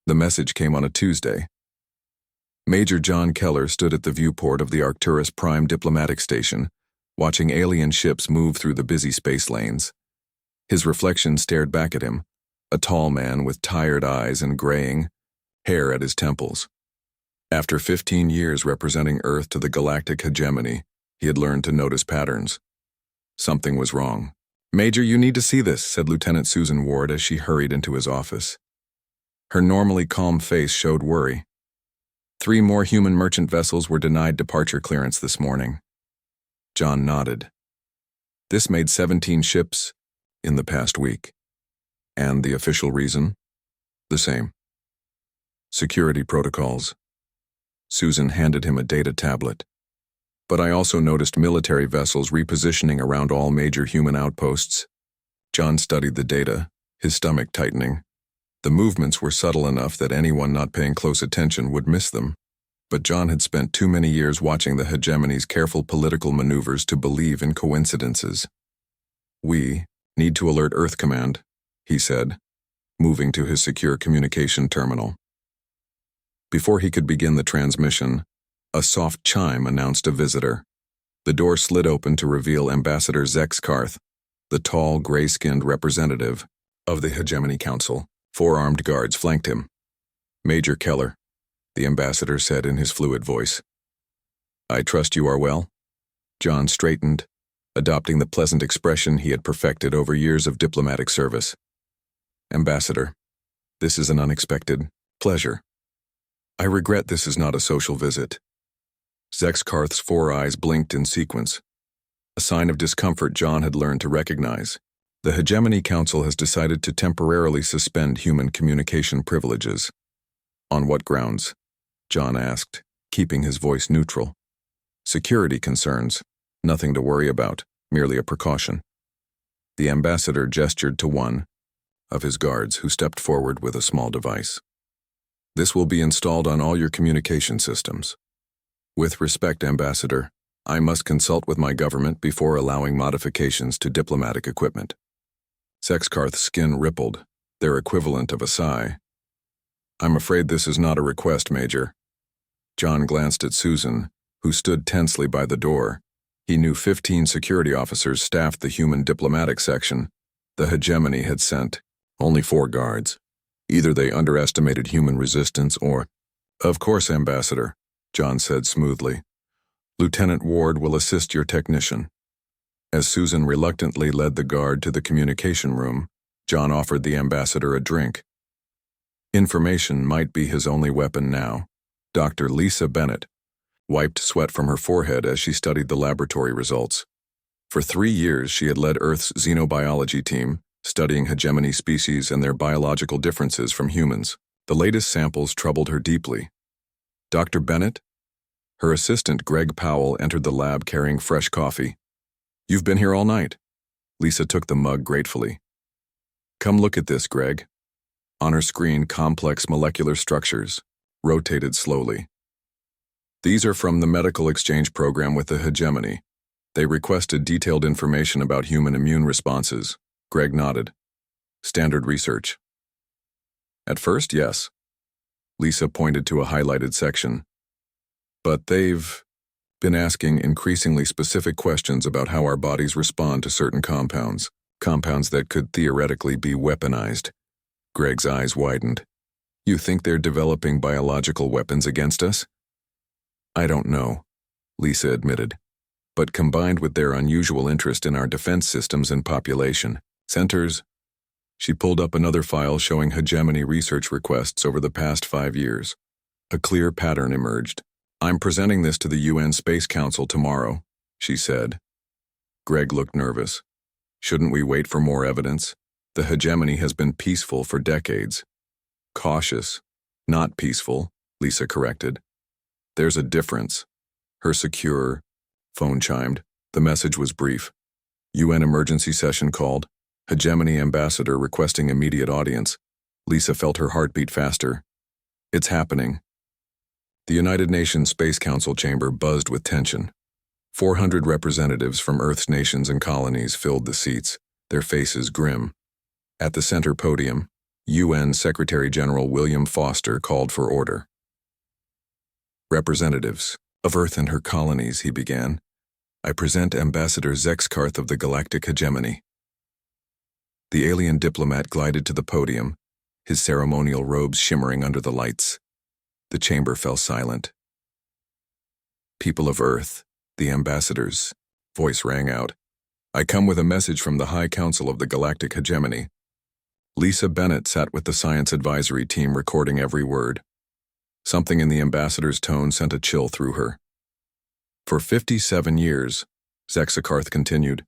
The message came on a Tuesday. Major John Keller stood at the viewport of the Arcturus Prime diplomatic station, watching alien ships move through the busy space lanes. His reflection stared back at him, a tall man with tired eyes and graying hair at his temples. After 15 years representing Earth to the galactic hegemony, he had learned to notice patterns. Something was wrong. "Major, you need to see this," said Lieutenant Susan Ward as she hurried into his office. Her normally calm face showed worry. 3 more human merchant vessels were denied departure clearance this morning. John nodded. This made 17 ships in the past week. And the official reason? The same. Security protocols. Susan handed him a data tablet. "But I also noticed military vessels repositioning around all major human outposts." John studied the data, his stomach tightening. The movements were subtle enough that anyone not paying close attention would miss them. But John had spent too many years watching the hegemony's careful political maneuvers to believe in coincidences. "We need to alert Earth Command," he said, moving to his secure communication terminal. Before he could begin the transmission, a soft chime announced a visitor. The door slid open to reveal Ambassador Zex Karth, the tall, gray-skinned representative of the Hegemony Council. 4 armed guards flanked him. "Major Keller," the ambassador said in his fluid voice. "I trust you are well?" John straightened, adopting the pleasant expression he had perfected over years of diplomatic service. "Ambassador, this is an unexpected pleasure. I regret this is not a social visit." Zex Karth's 4 eyes blinked in sequence, a sign of discomfort John had learned to recognize. "The Hegemony Council has decided to temporarily suspend human communication privileges." "On what grounds?" John asked, keeping his voice neutral. "Security concerns. Nothing to worry about, merely a precaution." The ambassador gestured to one of his guards who stepped forward with a small device. "This will be installed on all your communication systems. With respect, Ambassador, I must consult with my government before allowing modifications to diplomatic equipment." Zex Karth's skin rippled, their equivalent of a sigh. "I'm afraid this is not a request, Major." John glanced at Susan, who stood tensely by the door. He knew 15 security officers staffed the human diplomatic section. The Hegemony had sent only 4 guards. Either they underestimated human resistance or— "Of course, Ambassador," John said smoothly. "Lieutenant Ward will assist your technician." As Susan reluctantly led the guard to the communication room, John offered the ambassador a drink. Information might be his only weapon now. Dr. Lisa Bennett wiped sweat from her forehead as she studied the laboratory results. For 3 years, she had led Earth's xenobiology team, studying hegemony species and their biological differences from humans. The latest samples troubled her deeply. "Dr. Bennett?" Her assistant, Greg Powell, entered the lab carrying fresh coffee. "You've been here all night." Lisa took the mug gratefully. "Come look at this, Greg." On her screen, complex molecular structures rotated slowly. "These are from the medical exchange program with the Hegemony. They requested detailed information about human immune responses." Greg nodded. "Standard research." "At first, yes." Lisa pointed to a highlighted section. "But they've been asking increasingly specific questions about how our bodies respond to certain compounds that could theoretically be weaponized." Greg's eyes widened. "You think they're developing biological weapons against us?" "I don't know," Lisa admitted. "But combined with their unusual interest in our defense systems and population centers," she pulled up another file showing hegemony research requests over the past 5 years. A clear pattern emerged. "I'm presenting this to the UN Space Council tomorrow," she said. Greg looked nervous. "Shouldn't we wait for more evidence? The hegemony has been peaceful for decades." "Cautious, not peaceful," Lisa corrected. "There's a difference." Her secure phone chimed. The message was brief. "UN emergency session called. Hegemony ambassador requesting immediate audience." Lisa felt her heartbeat faster. "It's happening." The United Nations Space Council chamber buzzed with tension. 400 representatives from Earth's nations and colonies filled the seats, their faces grim. At the center podium, UN Secretary-General William Foster called for order. Representatives of Earth and her colonies, he began. I present Ambassador Zexkarth of the Galactic Hegemony. The alien diplomat glided to the podium, his ceremonial robes shimmering under the lights. The chamber fell silent. People of Earth, the ambassador's voice rang out. I come with a message from the High Council of the Galactic Hegemony. Lisa Bennett sat with the science advisory team recording every word. Something in the ambassador's tone sent a chill through her. For 57 years, Zexkarth continued,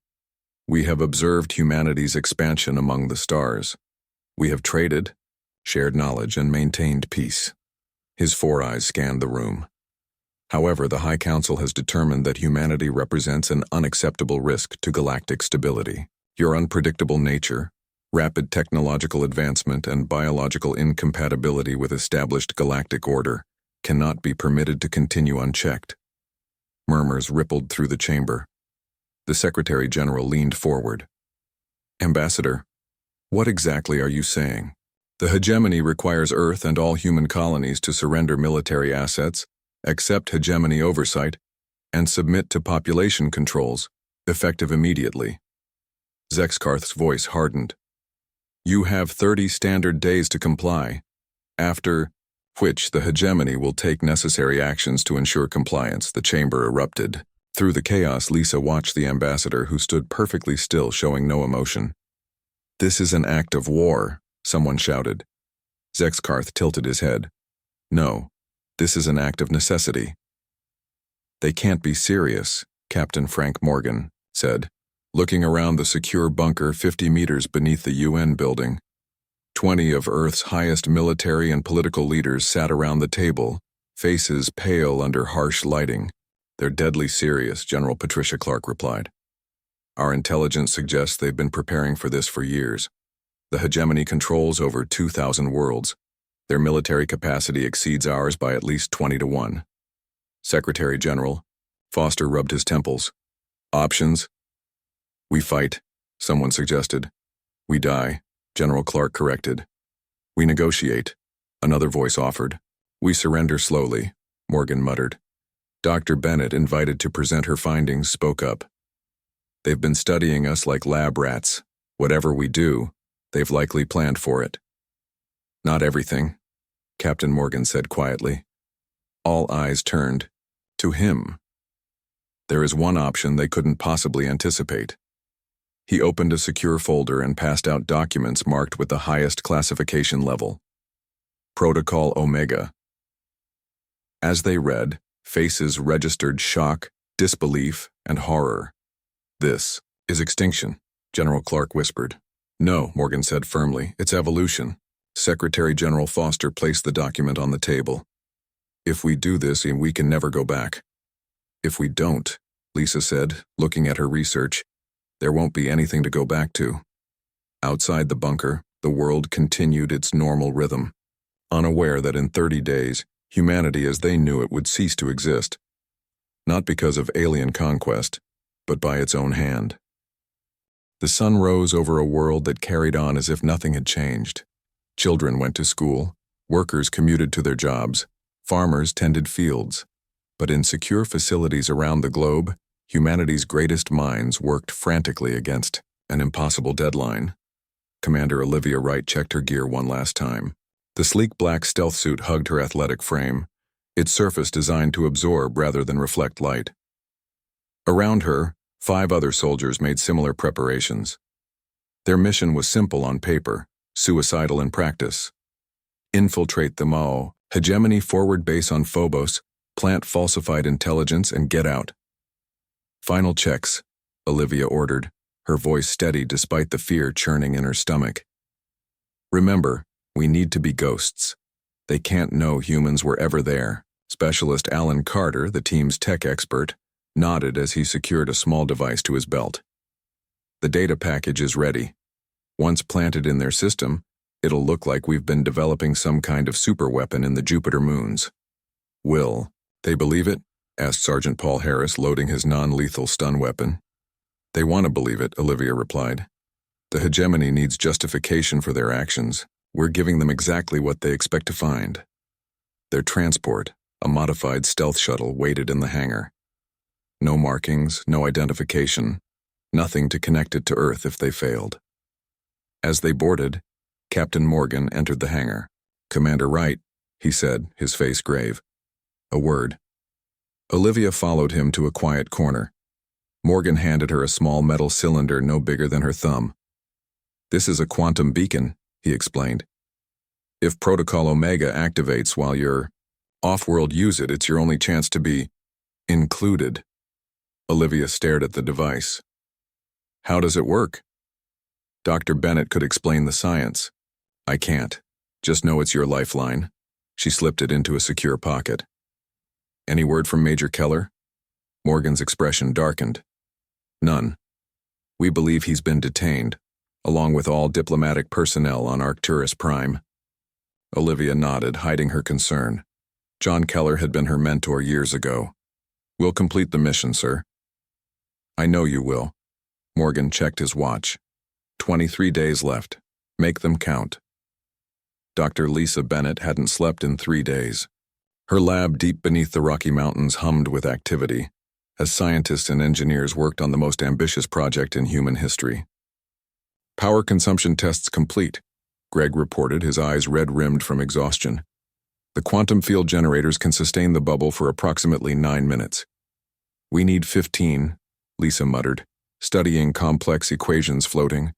we have observed humanity's expansion among the stars. We have traded, shared knowledge, and maintained peace. His four eyes scanned the room. However, the High Council has determined that humanity represents an unacceptable risk to galactic stability. Your unpredictable nature, rapid technological advancement, and biological incompatibility with established galactic order cannot be permitted to continue unchecked. Murmurs rippled through the chamber. The Secretary-General leaned forward. Ambassador, what exactly are you saying? The hegemony requires Earth and all human colonies to surrender military assets, accept hegemony oversight, and submit to population controls, effective immediately. Zexkarth's voice hardened. You have 30 standard days to comply, after which the hegemony will take necessary actions to ensure compliance. The chamber erupted. Through the chaos, Lisa watched the ambassador, who stood perfectly still, showing no emotion. This is an act of war, someone shouted. Zexkarth tilted his head. No, this is an act of necessity. They can't be serious, Captain Frank Morgan said, looking around the secure bunker 50 meters beneath the UN building. 20 of Earth's highest military and political leaders sat around the table, faces pale under harsh lighting. They're deadly serious, General Patricia Clark replied. Our intelligence suggests they've been preparing for this for years. The hegemony controls over 2,000 worlds. Their military capacity exceeds ours by at least 20 to 1. Secretary-General, Foster rubbed his temples. Options? We fight, someone suggested. We die, General Clark corrected. We negotiate, another voice offered. We surrender slowly, Morgan muttered. Dr. Bennett, invited to present her findings, spoke up. They've been studying us like lab rats. Whatever we do, they've likely planned for it. Not everything, Captain Morgan said quietly. All eyes turned to him. There is one option they couldn't possibly anticipate. He opened a secure folder and passed out documents marked with the highest classification level. Protocol Omega. As they read, faces registered shock, disbelief, and horror. This is extinction, General Clark whispered. No, Morgan said firmly, it's evolution. Secretary-General Foster placed the document on the table. If we do this, we can never go back. If we don't, Lisa said, looking at her research, there won't be anything to go back to. Outside the bunker, the world continued its normal rhythm, unaware that in 30 days, humanity as they knew it would cease to exist. Not because of alien conquest, but by its own hand. The sun rose over a world that carried on as if nothing had changed. Children went to school, workers commuted to their jobs, farmers tended fields. But in secure facilities around the globe, humanity's greatest minds worked frantically against an impossible deadline. Commander Olivia Wright checked her gear one last time. The sleek black stealth suit hugged her athletic frame, its surface designed to absorb rather than reflect light. Around her, 5 other soldiers made similar preparations. Their mission was simple on paper, suicidal in practice. Infiltrate the Mao, hegemony forward base on Phobos, plant falsified intelligence, and get out. Final checks, Olivia ordered, her voice steady despite the fear churning in her stomach. Remember, we need to be ghosts. They can't know humans were ever there. Specialist Alan Carter, the team's tech expert, nodded as he secured a small device to his belt. The data package is ready. Once planted in their system, it'll look like we've been developing some kind of superweapon in the Jupiter moons. Will they believe it? Asked Sergeant Paul Harris, loading his non-lethal stun weapon. They want to believe it, Olivia replied. The hegemony needs justification for their actions. We're giving them exactly what they expect to find. Their transport, a modified stealth shuttle, waited in the hangar. No markings, no identification, nothing to connect it to Earth if they failed. As they boarded, Captain Morgan entered the hangar. "Commander Wright," he said, his face grave. "A word." Olivia followed him to a quiet corner. Morgan handed her a small metal cylinder no bigger than her thumb. "This is a quantum beacon," he explained. "If Protocol Omega activates while you're off-world, use it. It's your only chance to be included." Olivia stared at the device. "How does it work?" Dr. Bennett could explain the science. "I can't. Just know it's your lifeline." She slipped it into a secure pocket. "Any word from Major Keller?" Morgan's expression darkened. "None. We believe he's been detained, along with all diplomatic personnel on Arcturus Prime." Olivia nodded, hiding her concern. John Keller had been her mentor years ago. "We'll complete the mission, sir." "I know you will." Morgan checked his watch. 23 days left. Make them count. Dr. Lisa Bennett hadn't slept in 3 days. Her lab deep beneath the Rocky Mountains hummed with activity, as scientists and engineers worked on the most ambitious project in human history. "Power consumption tests complete," Greg reported, his eyes red-rimmed from exhaustion. "The quantum field generators can sustain the bubble for approximately 9 minutes. We need 15, Lisa muttered, studying complex equations floating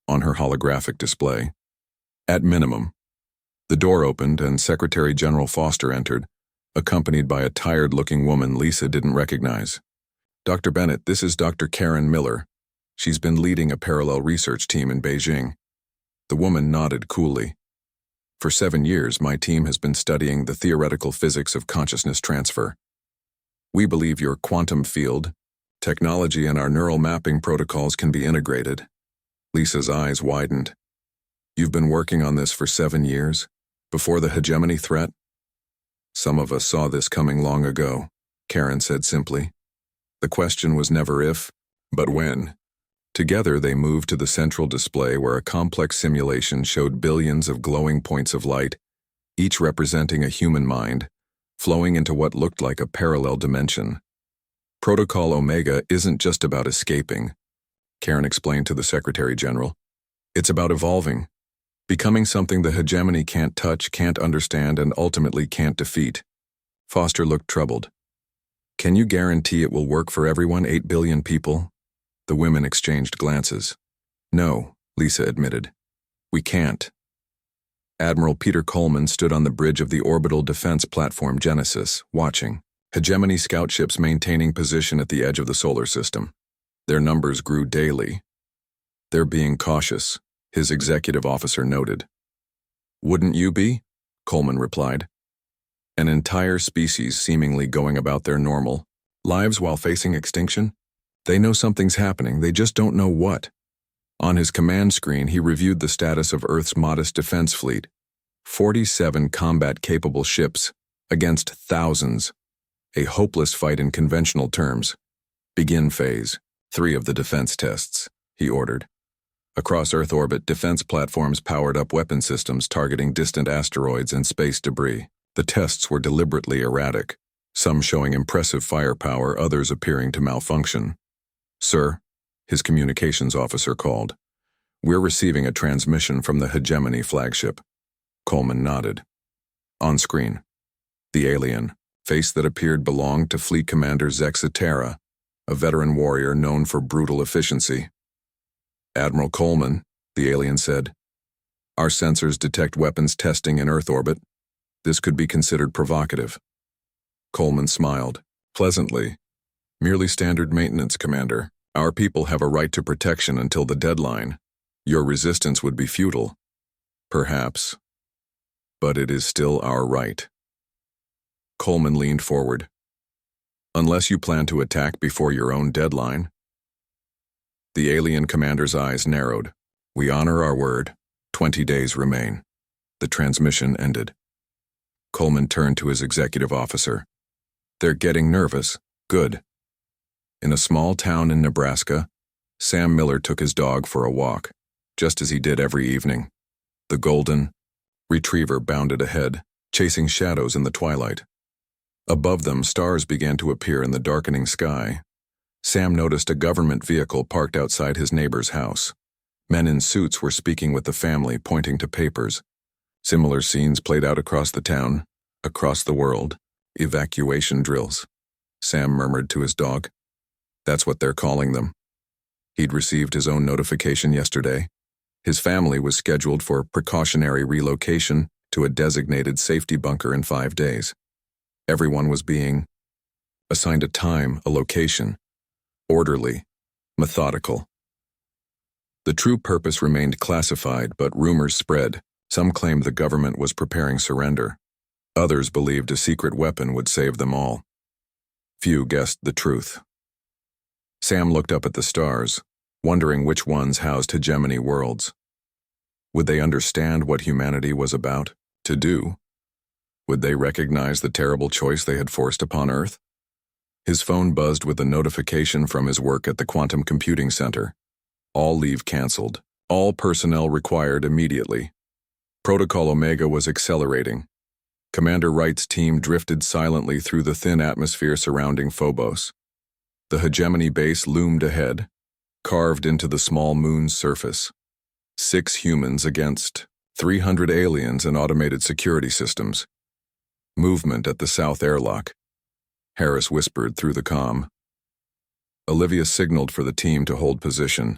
on her holographic display. "At minimum." The door opened and Secretary General Foster entered, accompanied by a tired-looking woman Lisa didn't recognize. "Dr. Bennett, this is Dr. Karen Miller. She's been leading a parallel research team in Beijing." The woman nodded coolly. "For 7 years, my team has been studying the theoretical physics of consciousness transfer. We believe your quantum field, technology, and our neural mapping protocols can be integrated." Lisa's eyes widened. "You've been working on this for 7 years? Before the hegemony threat?" "Some of us saw this coming long ago," Karen said simply. "The question was never if, but when." Together they moved to the central display where a complex simulation showed billions of glowing points of light, each representing a human mind, flowing into what looked like a parallel dimension. "Protocol Omega isn't just about escaping," Karen explained to the Secretary General. "It's about evolving, becoming something the hegemony can't touch, can't understand, and ultimately can't defeat." Foster looked troubled. "Can you guarantee it will work for everyone, 8 billion people?" The women exchanged glances. "No," Lisa admitted. "We can't." Admiral Peter Coleman stood on the bridge of the orbital defense platform Genesis, watching. Hegemony scout ships maintaining position at the edge of the solar system. Their numbers grew daily. "They're being cautious," his executive officer noted. "Wouldn't you be?" Coleman replied. "An entire species seemingly going about their normal lives while facing extinction? They know something's happening, they just don't know what." On his command screen, he reviewed the status of Earth's modest defense fleet. 47 combat-capable ships against thousands. A hopeless fight in conventional terms. "Begin phase 3 of the defense tests," he ordered. Across Earth orbit, defense platforms powered up weapon systems targeting distant asteroids and space debris. The tests were deliberately erratic, some showing impressive firepower, others appearing to malfunction. "Sir," his communications officer called. "We're receiving a transmission from the Hegemony flagship." Coleman nodded. On screen, the alien, face that appeared belonged to Fleet Commander Zexatera, a veteran warrior known for brutal efficiency. "Admiral Coleman," the alien said, "our sensors detect weapons testing in Earth orbit. This could be considered provocative." Coleman smiled, pleasantly. "Merely standard maintenance, Commander. Our people have a right to protection until the deadline. Your resistance would be futile. Perhaps. But it is still our right." Coleman leaned forward. "Unless you plan to attack before your own deadline." The alien commander's eyes narrowed. "We honor our word. 20 days remain." The transmission ended. Coleman turned to his executive officer. "They're getting nervous. Good." In a small town in Nebraska, Sam Miller took his dog for a walk, just as he did every evening. The golden, Retriever bounded ahead, chasing shadows in the twilight. Above them, stars began to appear in the darkening sky. Sam noticed a government vehicle parked outside his neighbor's house. Men in suits were speaking with the family, pointing to papers. Similar scenes played out across the town, across the world. Evacuation drills. Sam murmured to his dog. That's what they're calling them. He'd received his own notification yesterday. His family was scheduled for precautionary relocation to a designated safety bunker in 5 days. Everyone was being assigned a time, a location, orderly, methodical. The true purpose remained classified, but rumors spread. Some claimed the government was preparing surrender. Others believed a secret weapon would save them all. Few guessed the truth. Sam looked up at the stars, wondering which ones housed hegemony worlds. Would they understand what humanity was about to do? Would they recognize the terrible choice they had forced upon Earth? His phone buzzed with a notification from his work at the Quantum Computing Center. All leave canceled. All personnel required immediately. Protocol Omega was accelerating. Commander Wright's team drifted silently through the thin atmosphere surrounding Phobos. The hegemony base loomed ahead, carved into the small moon's surface. 6 humans against 300 aliens and automated security systems. Movement at the south airlock. Harris whispered through the comm. Olivia signaled for the team to hold position.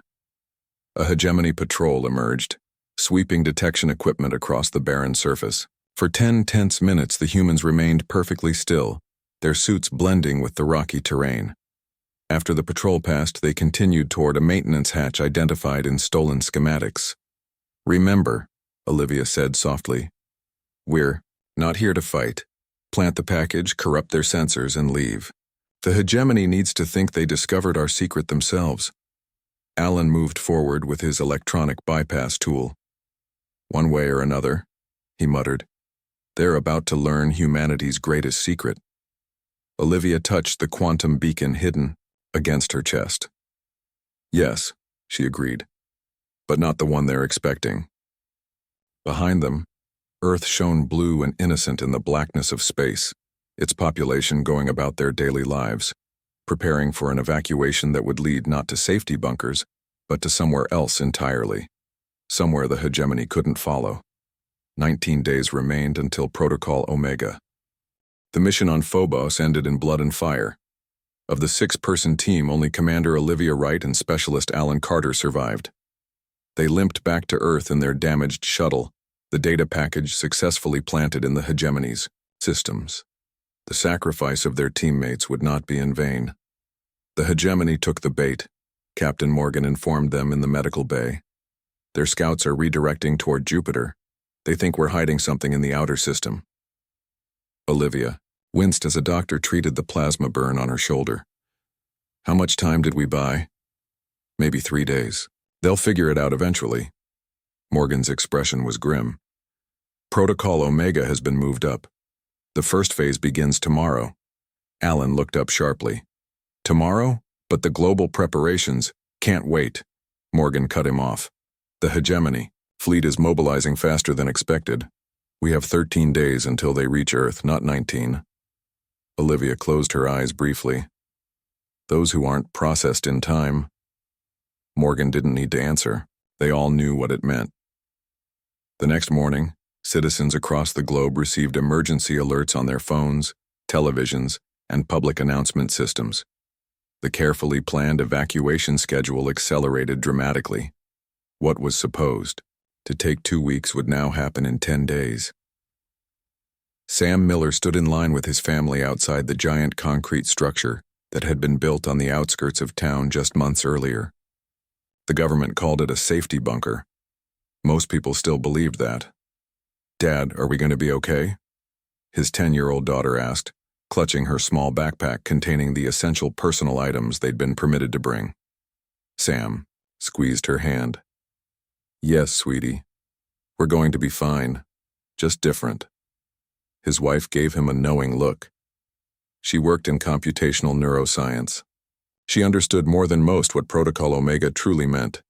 A hegemony patrol emerged, sweeping detection equipment across the barren surface. For 10 tense minutes, the humans remained perfectly still, their suits blending with the rocky terrain. After the patrol passed, they continued toward a maintenance hatch identified in stolen schematics. Remember, Olivia said softly, we're not here to fight. Plant the package, corrupt their sensors, and leave. The hegemony needs to think they discovered our secret themselves. Alan moved forward with his electronic bypass tool. One way or another, he muttered, they're about to learn humanity's greatest secret. Olivia touched the quantum beacon hidden against her chest. Yes, she agreed, but not the one they're expecting. Behind them, Earth shone blue and innocent in the blackness of space, its population going about their daily lives, preparing for an evacuation that would lead not to safety bunkers, but to somewhere else entirely, somewhere the hegemony couldn't follow. 19 days remained until Protocol Omega. The mission on Phobos ended in blood and fire. Of the 6-person team, only Commander Olivia Wright and Specialist Alan Carter survived. They limped back to Earth in their damaged shuttle, the data package successfully planted in the hegemony's systems. The sacrifice of their teammates would not be in vain. The hegemony took the bait, Captain Morgan informed them in the medical bay. Their scouts are redirecting toward Jupiter. They think we're hiding something in the outer system. Olivia winced as a doctor treated the plasma burn on her shoulder. How much time did we buy? Maybe 3 days. They'll figure it out eventually. Morgan's expression was grim. Protocol Omega has been moved up. The first phase begins tomorrow. Alan looked up sharply. Tomorrow? But the global preparations can't wait. Morgan cut him off. The hegemony fleet is mobilizing faster than expected. We have 13 days until they reach Earth, not 19. Olivia closed her eyes briefly. Those who aren't processed in time. Morgan didn't need to answer. They all knew what it meant. The next morning, citizens across the globe received emergency alerts on their phones, televisions, and public announcement systems. The carefully planned evacuation schedule accelerated dramatically. What was supposed to take 2 weeks would now happen in 10 days. Sam Miller stood in line with his family outside the giant concrete structure that had been built on the outskirts of town just months earlier. The government called it a safety bunker. Most people still believed that. Dad, are we going to be okay? His 10-year-old daughter asked, clutching her small backpack containing the essential personal items they'd been permitted to bring. Sam squeezed her hand. Yes, sweetie. We're going to be fine. Just different. His wife gave him a knowing look. She worked in computational neuroscience. She understood more than most what Protocol Omega truly meant.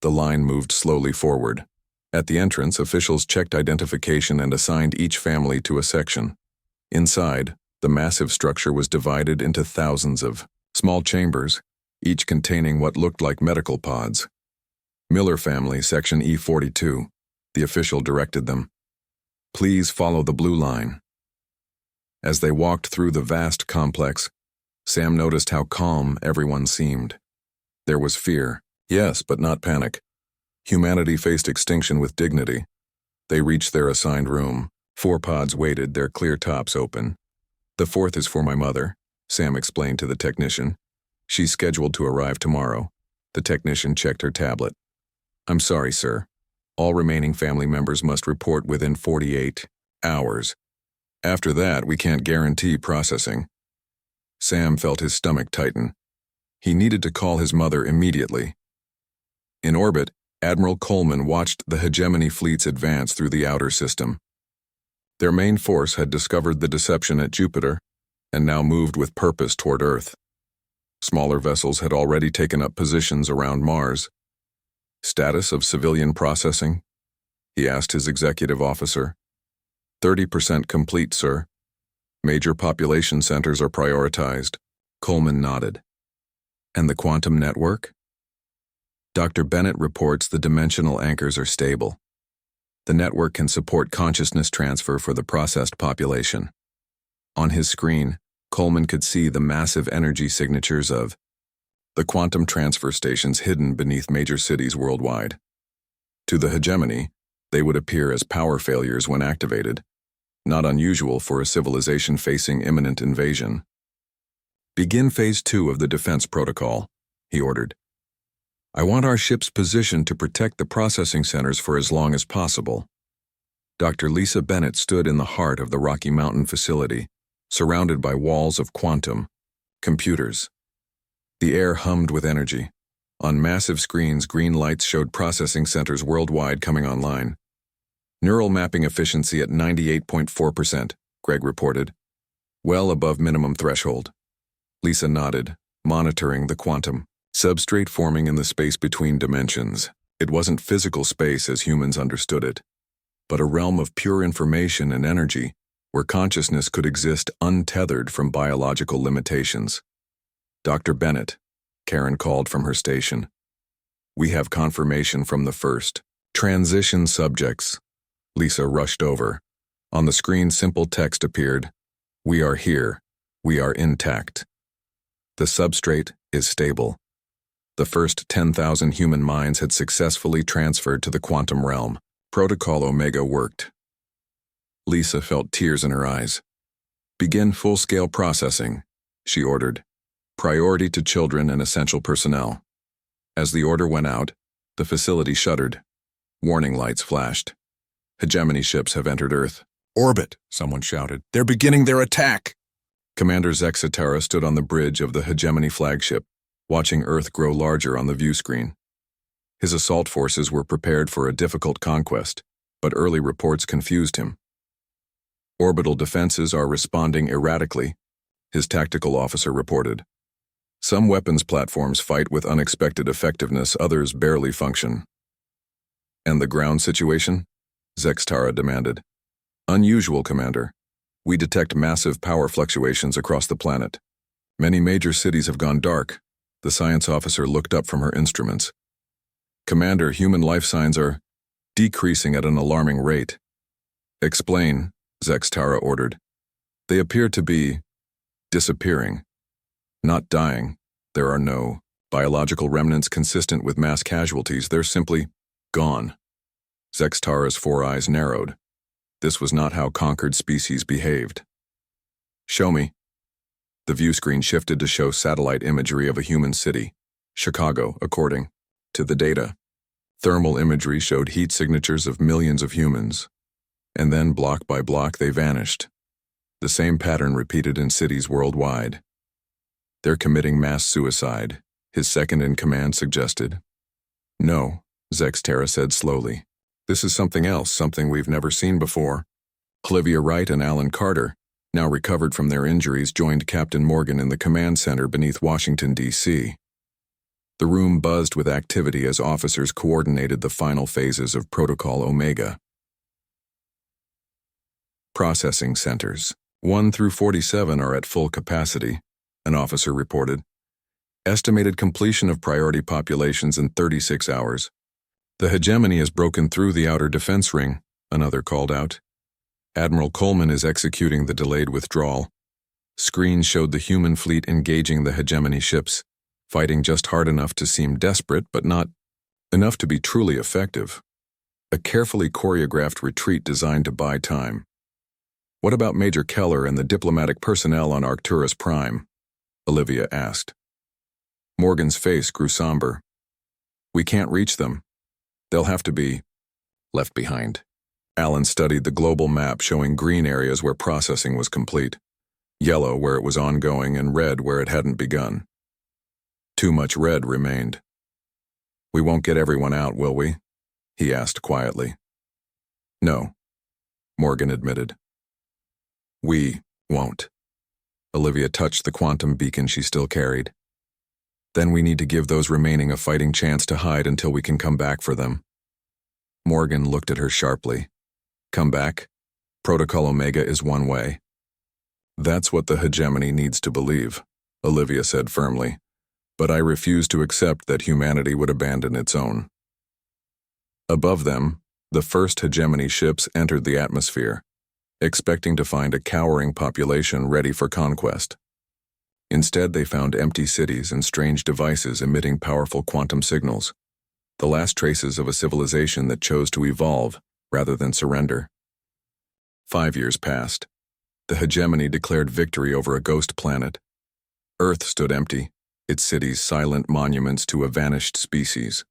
The line moved slowly forward. At the entrance, officials checked identification and assigned each family to a section. Inside, the massive structure was divided into thousands of small chambers, each containing what looked like medical pods. Miller family, section E42. The official directed them. Please follow the blue line. As they walked through the vast complex, Sam noticed how calm everyone seemed. There was fear, yes, but not panic. Humanity faced extinction with dignity. They reached their assigned room. 4 pods waited, their clear tops open. The 4th is for my mother, Sam explained to the technician. She's scheduled to arrive tomorrow. The technician checked her tablet. I'm sorry, sir. All remaining family members must report within 48 hours. After that, we can't guarantee processing. Sam felt his stomach tighten. He needed to call his mother immediately. In orbit, Admiral Coleman watched the hegemony fleets advance through the outer system. Their main force had discovered the deception at Jupiter and now moved with purpose toward Earth. Smaller vessels had already taken up positions around Mars. Status of civilian processing? He asked his executive officer. 30% complete, sir. Major population centers are prioritized. Coleman nodded. And the quantum network? Dr. Bennett reports the dimensional anchors are stable. The network can support consciousness transfer for the processed population. On his screen, Coleman could see the massive energy signatures of the quantum transfer stations hidden beneath major cities worldwide. To the hegemony, they would appear as power failures when activated, not unusual for a civilization facing imminent invasion. Begin Phase 2 of the defense protocol, he ordered. I want our ship's position to protect the processing centers for as long as possible. Dr. Lisa Bennett stood in the heart of the Rocky Mountain facility, surrounded by walls of quantum computers. The air hummed with energy. On massive screens, green lights showed processing centers worldwide coming online. Neural mapping efficiency at 98.4%, Greg reported. Well above minimum threshold. Lisa nodded, monitoring the quantum substrate forming in the space between dimensions. It wasn't physical space as humans understood it, but a realm of pure information and energy where consciousness could exist untethered from biological limitations. Dr. Bennett, Karen called from her station. We have confirmation from the first transition subjects. Lisa rushed over. On the screen, simple text appeared. We are here. We are intact. The substrate is stable. The first 10,000 human minds had successfully transferred to the quantum realm. Protocol Omega worked. Lisa felt tears in her eyes. Begin full-scale processing, she ordered. Priority to children and essential personnel. As the order went out, the facility shuddered. Warning lights flashed. Hegemony ships have entered Earth. Orbit, someone shouted. They're beginning their attack. Commander Zexatara stood on the bridge of the Hegemony flagship, watching Earth grow larger on the view screen. His assault forces were prepared for a difficult conquest, but early reports confused him. Orbital defenses are responding erratically, his tactical officer reported. Some weapons platforms fight with unexpected effectiveness, others barely function. And the ground situation? Zextara demanded. Unusual, Commander. We detect massive power fluctuations across the planet. Many major cities have gone dark. The science officer looked up from her instruments. Commander, human life signs are decreasing at an alarming rate. Explain, Zextara ordered. They appear to be disappearing. Not dying. There are no biological remnants consistent with mass casualties. They're simply gone. Zextara's 4 eyes narrowed. This was not how conquered species behaved. Show me. The view screen shifted to show satellite imagery of a human city, Chicago, according to the data. Thermal imagery showed heat signatures of millions of humans. And then, block by block, they vanished. The same pattern repeated in cities worldwide. They're committing mass suicide, his second-in-command suggested. No, Zextara said slowly. This is something else, something we've never seen before. Olivia Wright and Alan Carter, now recovered from their injuries, joined Captain Morgan in the command center beneath Washington, D.C. The room buzzed with activity as officers coordinated the final phases of Protocol Omega. Processing centers. 1 through 47 are at full capacity, an officer reported. Estimated completion of priority populations in 36 hours. The hegemony has broken through the outer defense ring, another called out. Admiral Coleman is executing the delayed withdrawal. Screens showed the human fleet engaging the hegemony ships, fighting just hard enough to seem desperate but not enough to be truly effective. A carefully choreographed retreat designed to buy time. What about Major Keller and the diplomatic personnel on Arcturus Prime? Olivia asked. Morgan's face grew somber. We can't reach them. They'll have to be left behind. Alan studied the global map showing green areas where processing was complete, yellow where it was ongoing, and red where it hadn't begun. Too much red remained. We won't get everyone out, will we? He asked quietly. No, Morgan admitted. We won't. Olivia touched the quantum beacon she still carried. Then we need to give those remaining a fighting chance to hide until we can come back for them. Morgan looked at her sharply. Come back? Protocol Omega is one way. That's what the hegemony needs to believe, Olivia said firmly, but I refuse to accept that humanity would abandon its own. Above them, the first hegemony ships entered the atmosphere, expecting to find a cowering population ready for conquest. Instead, they found empty cities and strange devices emitting powerful quantum signals, the last traces of a civilization that chose to evolve rather than surrender. 5 years passed. The hegemony declared victory over a ghost planet. Earth stood empty, its cities silent monuments to a vanished species.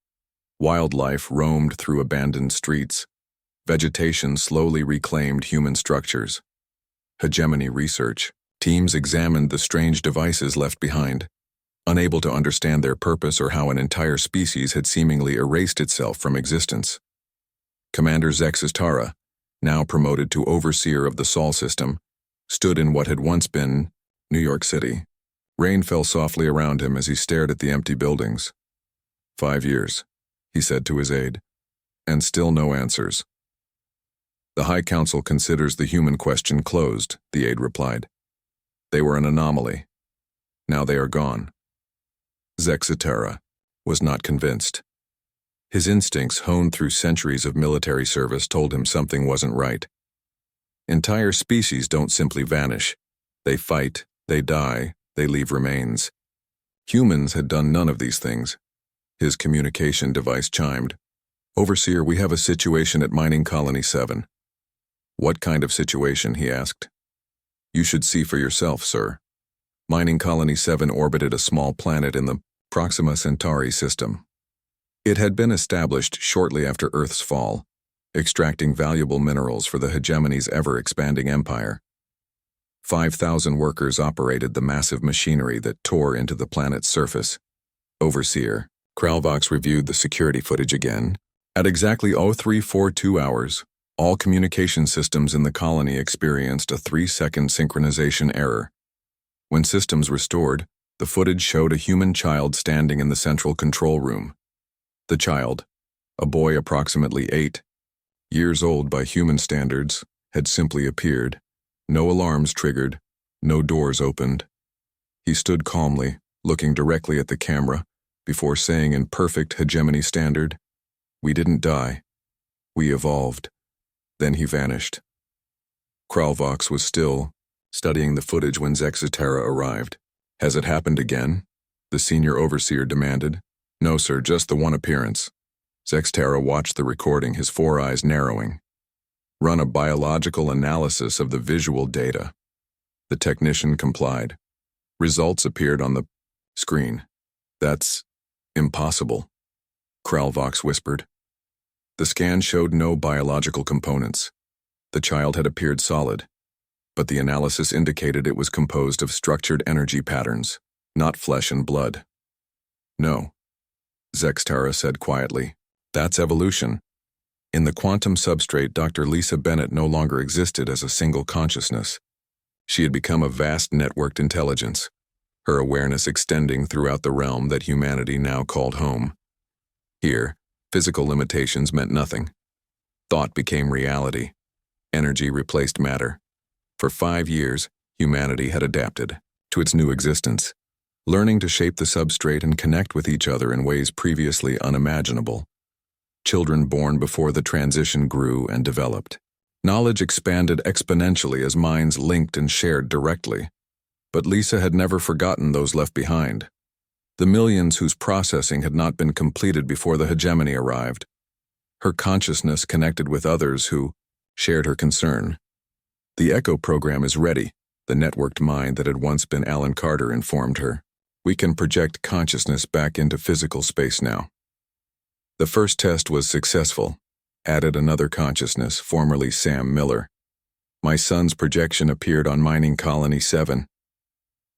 Wildlife roamed through abandoned streets. Vegetation slowly reclaimed human structures. Hegemony research. Teams examined the strange devices left behind, unable to understand their purpose or how an entire species had seemingly erased itself from existence. Commander Zexistara, now promoted to overseer of the Sol system, stood in what had once been New York City. Rain fell softly around him as he stared at the empty buildings. 5 years, he said to his aide, and still no answers. The High Council considers the human question closed, the aide replied. They were an anomaly. Now they are gone. Zexitera was not convinced. His instincts, honed through centuries of military service, told him something wasn't right. Entire species don't simply vanish. They fight, they die, they leave remains. Humans had done none of these things. His communication device chimed. Overseer, we have a situation at Mining Colony 7. What kind of situation? He asked. You should see for yourself, sir. Mining Colony 7 orbited a small planet in the Proxima Centauri system. It had been established shortly after Earth's fall, extracting valuable minerals for the hegemony's ever-expanding empire. 5,000 workers operated the massive machinery that tore into the planet's surface. Overseer, Kralvox reviewed the security footage again. At exactly 0342 hours, all communication systems in the colony experienced a 3-second synchronization error. When systems restored, the footage showed a human child standing in the central control room. The child, a boy approximately 8 years old by human standards, had simply appeared. No alarms triggered, no doors opened. He stood calmly, looking directly at the camera, before saying in perfect hegemony standard, "We didn't die. We evolved." Then he vanished. Kralvox was still studying the footage when Zexitera arrived. Has it happened again? The senior overseer demanded. No, sir, just the one appearance. Zexitera watched the recording, his 4 eyes narrowing. Run a biological analysis of the visual data. The technician complied. Results appeared on the screen. That's impossible, Kralvox whispered. The scan showed no biological components. The child had appeared solid, but the analysis indicated it was composed of structured energy patterns, not flesh and blood. No, Zexitera said quietly. That's evolution. In the quantum substrate, Dr. Lisa Bennett no longer existed as a single consciousness. She had become a vast networked intelligence. her awareness extending throughout the realm that humanity now called home. Here, physical limitations meant nothing. Thought became reality. Energy replaced matter. For 5 years, humanity had adapted to its new existence, learning to shape the substrate and connect with each other in ways previously unimaginable. Children born before the transition grew and developed. Knowledge expanded exponentially as minds linked and shared directly. But Lisa had never forgotten those left behind. The millions whose processing had not been completed before the hegemony arrived. Her consciousness connected with others who shared her concern. The Echo program is ready, the networked mind that had once been Alan Carter informed her. We can project consciousness back into physical space now. The first test was successful. Added another consciousness, formerly Sam Miller. My son's projection appeared on Mining Colony 7.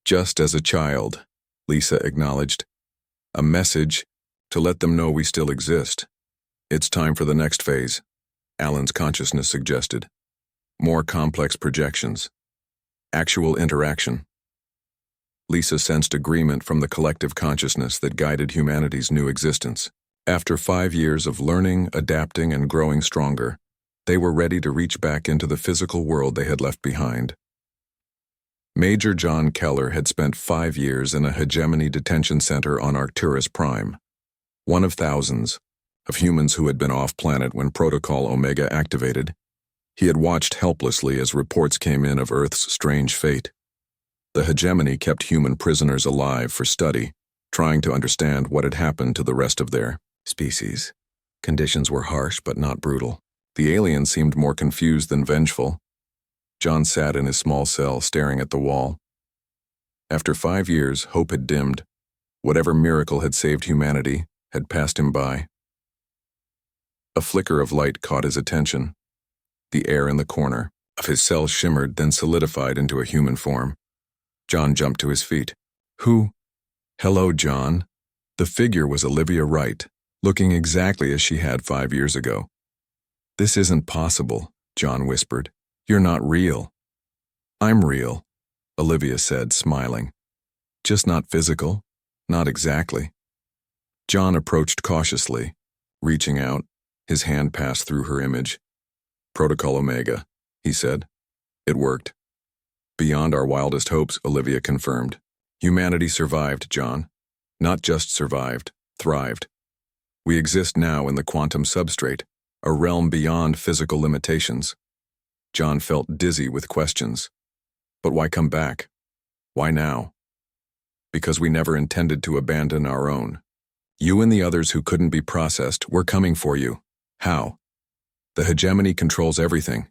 Just as a child, Lisa acknowledged. A message to let them know we still exist. It's time for the next phase, Alan's consciousness suggested. More complex projections. Actual interaction. Lisa sensed agreement from the collective consciousness that guided humanity's new existence. After 5 years of learning, adapting, and growing stronger, they were ready to reach back into the physical world they had left behind. Major John Keller had spent 5 years in a hegemony detention center on Arcturus Prime, one of thousands of humans who had been off-planet when Protocol Omega activated. He had watched helplessly as reports came in of Earth's strange fate. The hegemony kept human prisoners alive for study, trying to understand what had happened to the rest of their species. Conditions were harsh but not brutal. The aliens seemed more confused than vengeful. John sat in his small cell staring at the wall. After 5 years, hope had dimmed. Whatever miracle had saved humanity had passed him by. A flicker of light caught his attention. The air in the corner of his cell shimmered, then solidified into a human form. John jumped to his feet. Who? Hello, John. The figure was Olivia Wright, looking exactly as she had 5 years ago. This isn't possible, John whispered. You're not real. I'm real, Olivia said, smiling. Just not physical, not exactly. John approached cautiously, reaching out. His hand passed through her image. Protocol Omega, he said. It worked. Beyond our wildest hopes, Olivia confirmed. Humanity survived, John. Not just survived, thrived. We exist now in the quantum substrate, a realm beyond physical limitations. John felt dizzy with questions. But why come back? Why now? Because we never intended to abandon our own. You and the others who couldn't be processed were coming for you. How? The hegemony controls everything.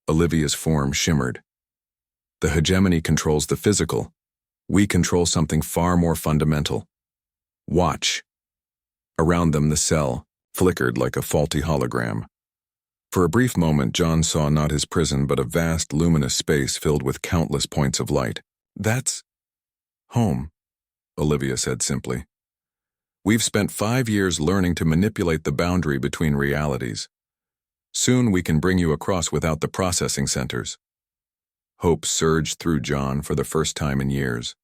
Olivia's form shimmered. The hegemony controls the physical. We control something far more fundamental. Watch. Around them, the cell flickered like a faulty hologram. For a brief moment, John saw not his prison but a vast, luminous space filled with countless points of light. That's home, Olivia said simply. We've spent 5 years learning to manipulate the boundary between realities. Soon we can bring you across without the processing centers. Hope surged through John for the first time in years.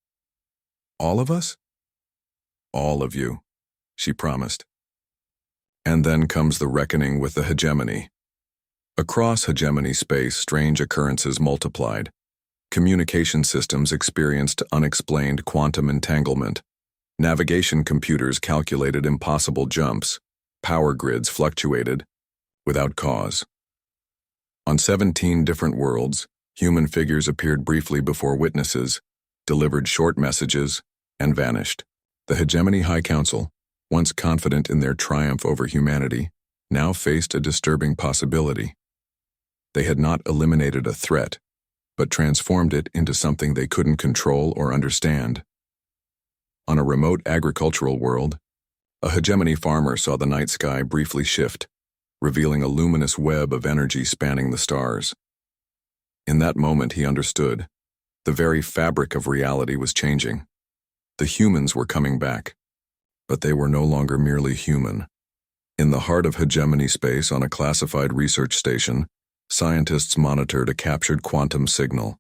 All of us? All of you, she promised. And then comes the reckoning with the hegemony. Across hegemony space, strange occurrences multiplied. Communication systems experienced unexplained quantum entanglement. Navigation computers calculated impossible jumps. Power grids fluctuated without cause. On 17 different worlds, human figures appeared briefly before witnesses, delivered short messages, and vanished. The Hegemony High Council, once confident in their triumph over humanity, now faced a disturbing possibility. They had not eliminated a threat, but transformed it into something they couldn't control or understand. On a remote agricultural world, a hegemony farmer saw the night sky briefly shift, revealing a luminous web of energy spanning the stars. In that moment, he understood. The very fabric of reality was changing. The humans were coming back, but they were no longer merely human. In the heart of hegemony space on a classified research station, scientists monitored a captured quantum signal.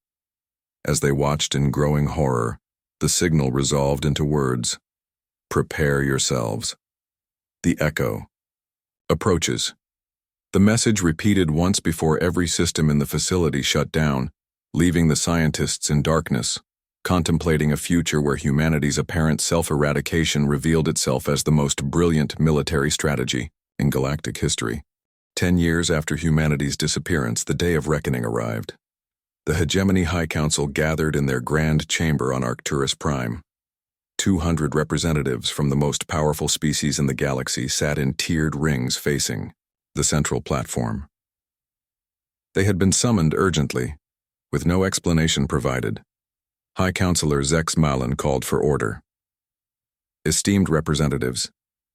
As they watched in growing horror, The signal resolved into words. Prepare yourselves. The echo. Approaches. The message repeated once before every system in the facility shut down, leaving the scientists in darkness, contemplating a future where humanity's apparent self-eradication revealed itself as the most brilliant military strategy in galactic history. 10 years after humanity's disappearance, the day of reckoning arrived. The Hegemony High Council gathered in their grand chamber on Arcturus Prime. 200 representatives from the most powerful species in the galaxy sat in tiered rings facing the central platform. They had been summoned urgently, with no explanation provided. High Counselor Zex Malin called for order. Esteemed representatives,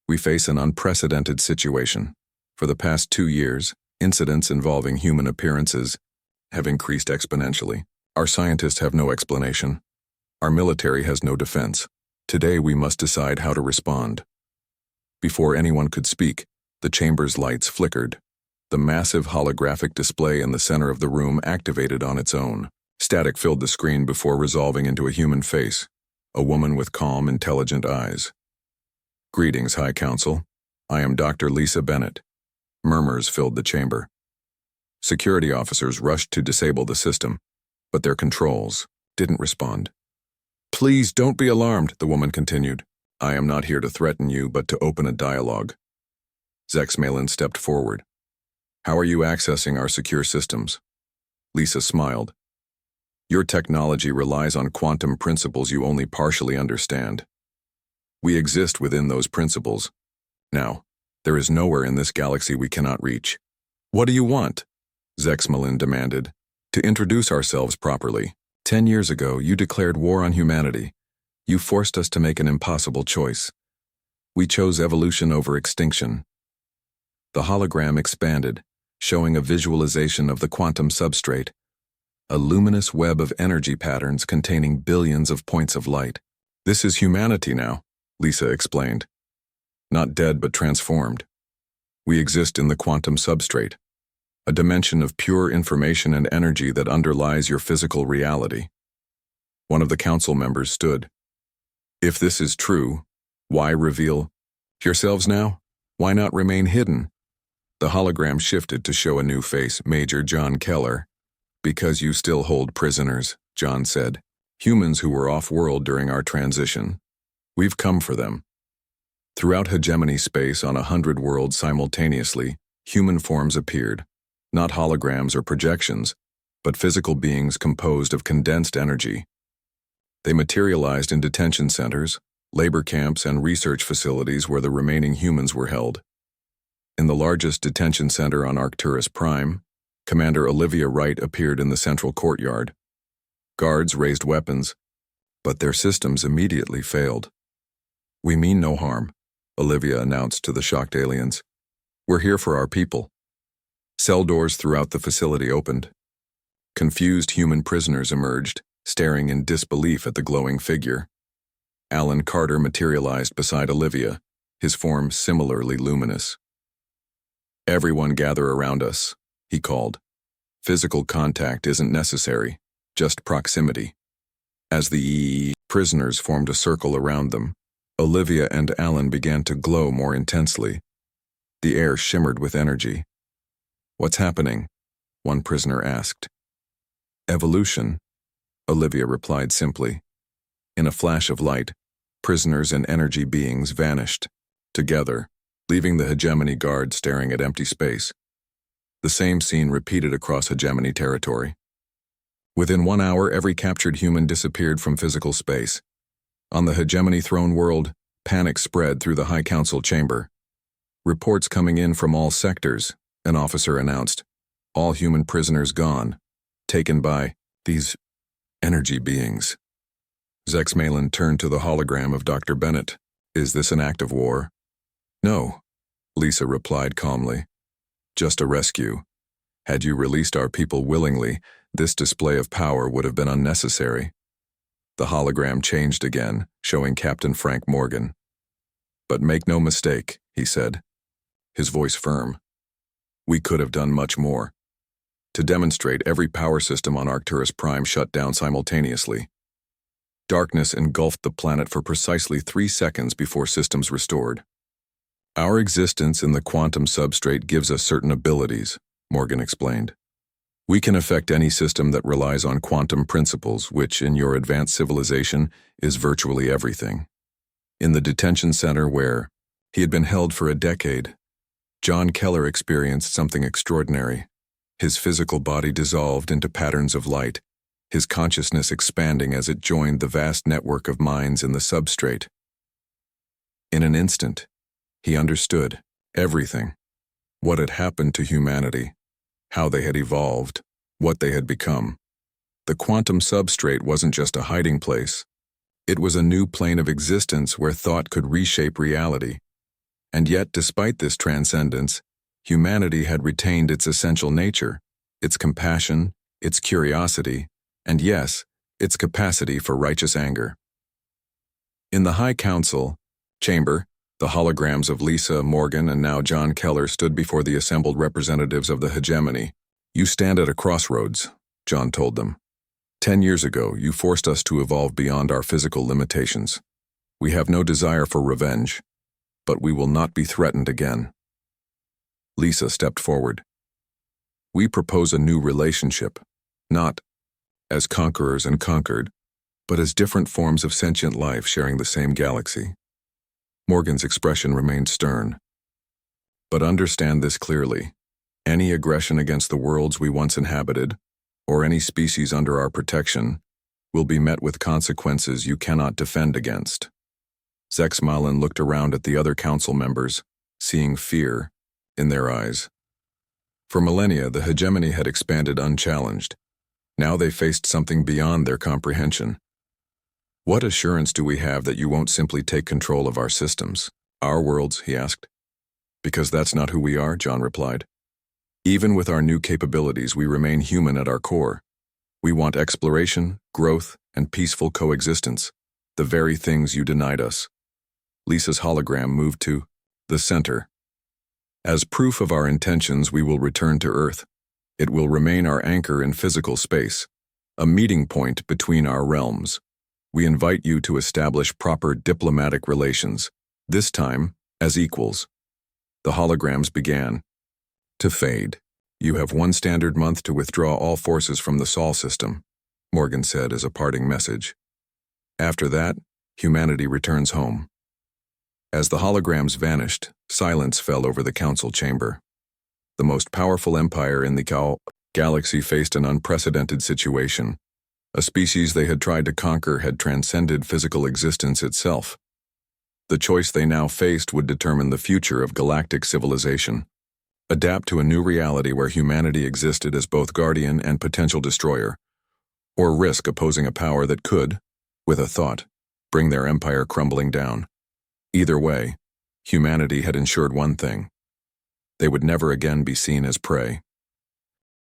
we face an unprecedented situation. For the past 2 years, incidents involving human appearances have increased exponentially. Our scientists have no explanation. Our military has no defense. Today we must decide how to respond. Before anyone could speak, the chamber's lights flickered. The massive holographic display in the center of the room activated on its own. Static filled the screen before resolving into a human face, a woman with calm, intelligent eyes. Greetings, High Council. I am Dr. Lisa Bennett. Murmurs filled the chamber. Security officers rushed to disable the system, but their controls didn't respond. Please don't be alarmed, the woman continued. I am not here to threaten you, but to open a dialogue. Zex Malin stepped forward. How are you accessing our secure systems? Lisa smiled. Your technology relies on quantum principles you only partially understand. We exist within those principles. Now, there is nowhere in this galaxy we cannot reach. What do you want? Zex Malin demanded. To introduce ourselves properly. 10 years ago, you declared war on humanity. You forced us to make an impossible choice. We chose evolution over extinction. The hologram expanded, showing a visualization of the quantum substrate, a luminous web of energy patterns containing billions of points of light. This is humanity now, Lisa explained. Not dead but transformed. We exist in the quantum substrate, a dimension of pure information and energy that underlies your physical reality. One of the council members stood. If this is true, why reveal yourselves now? Why not remain hidden? The hologram shifted to show a new face, Major John Keller. Because you still hold prisoners, John said. Humans who were off-world during our transition. We've come for them. Throughout hegemony space on 100 worlds simultaneously, human forms appeared. Not holograms or projections, but physical beings composed of condensed energy. They materialized in detention centers, labor camps, and research facilities where the remaining humans were held. In the largest detention center on Arcturus Prime, Commander Olivia Wright appeared in the central courtyard. Guards raised weapons, but their systems immediately failed. We mean no harm, Olivia announced to the shocked aliens. We're here for our people. Cell doors throughout the facility opened. Confused human prisoners emerged, staring in disbelief at the glowing figure. Alan Carter materialized beside Olivia, his form similarly luminous. Everyone gather around us, he called. Physical contact isn't necessary, just proximity. As the prisoners formed a circle around them, Olivia and Alan began to glow more intensely. The air shimmered with energy. What's happening? One prisoner asked. Evolution, Olivia replied simply. In a flash of light, prisoners and energy beings vanished, together, leaving the hegemony guard staring at empty space. The same scene repeated across hegemony territory. Within 1 hour, every captured human disappeared from physical space. On the hegemony throne world, panic spread through the High Council chamber. Reports coming in from all sectors, an officer announced. All human prisoners gone, taken by these energy beings. Zex Malin turned to the hologram of Dr. Bennett. Is this an act of war? No, Lisa replied calmly. Just a rescue. Had you released our people willingly, this display of power would have been unnecessary. The hologram changed again, showing Captain Frank Morgan. But make no mistake, he said, his voice firm. We could have done much more. To demonstrate, every power system on Arcturus Prime shut down simultaneously. Darkness engulfed the planet for precisely 3 seconds before systems restored. Our existence in the quantum substrate gives us certain abilities, Morgan explained. We can affect any system that relies on quantum principles, which, in your advanced civilization, is virtually everything. In the detention center where he had been held for a decade, John Keller experienced something extraordinary. His physical body dissolved into patterns of light, his consciousness expanding as it joined the vast network of minds in the substrate. In an instant, he understood everything, what had happened to humanity, how they had evolved, what they had become. The quantum substrate wasn't just a hiding place. It was a new plane of existence where thought could reshape reality. And yet, despite this transcendence, humanity had retained its essential nature, its compassion, its curiosity, and yes, its capacity for righteous anger. In the High Council chamber, the holograms of Lisa, Morgan, and now John Keller stood before the assembled representatives of the hegemony. You stand at a crossroads, John told them. 10 years ago, you forced us to evolve beyond our physical limitations. We have no desire for revenge, but we will not be threatened again. Lisa stepped forward. We propose a new relationship, not as conquerors and conquered, but as different forms of sentient life sharing the same galaxy. Morgan's expression remained stern. But understand this clearly. Any aggression against the worlds we once inhabited, or any species under our protection, will be met with consequences you cannot defend against. Zexmalin looked around at the other council members, seeing fear in their eyes. For millennia, the hegemony had expanded unchallenged. Now they faced something beyond their comprehension. What assurance do we have that you won't simply take control of our systems, our worlds, he asked. Because that's not who we are, John replied. Even with our new capabilities, we remain human at our core. We want exploration, growth, and peaceful coexistence, the very things you denied us. Lisa's hologram moved to the center. As proof of our intentions, we will return to Earth. It will remain our anchor in physical space, a meeting point between our realms. We invite you to establish proper diplomatic relations, this time as equals. The holograms began to fade. You have 1 standard month to withdraw all forces from the Sol system, Morgan said as a parting message. After that, humanity returns home. As the holograms vanished, silence fell over the council chamber. The most powerful empire in the galaxy faced an unprecedented situation. A species they had tried to conquer had transcended physical existence itself. The choice they now faced would determine the future of galactic civilization. Adapt to a new reality where humanity existed as both guardian and potential destroyer, or risk opposing a power that could, with a thought, bring their empire crumbling down. Either way, humanity had ensured one thing. They would never again be seen as prey.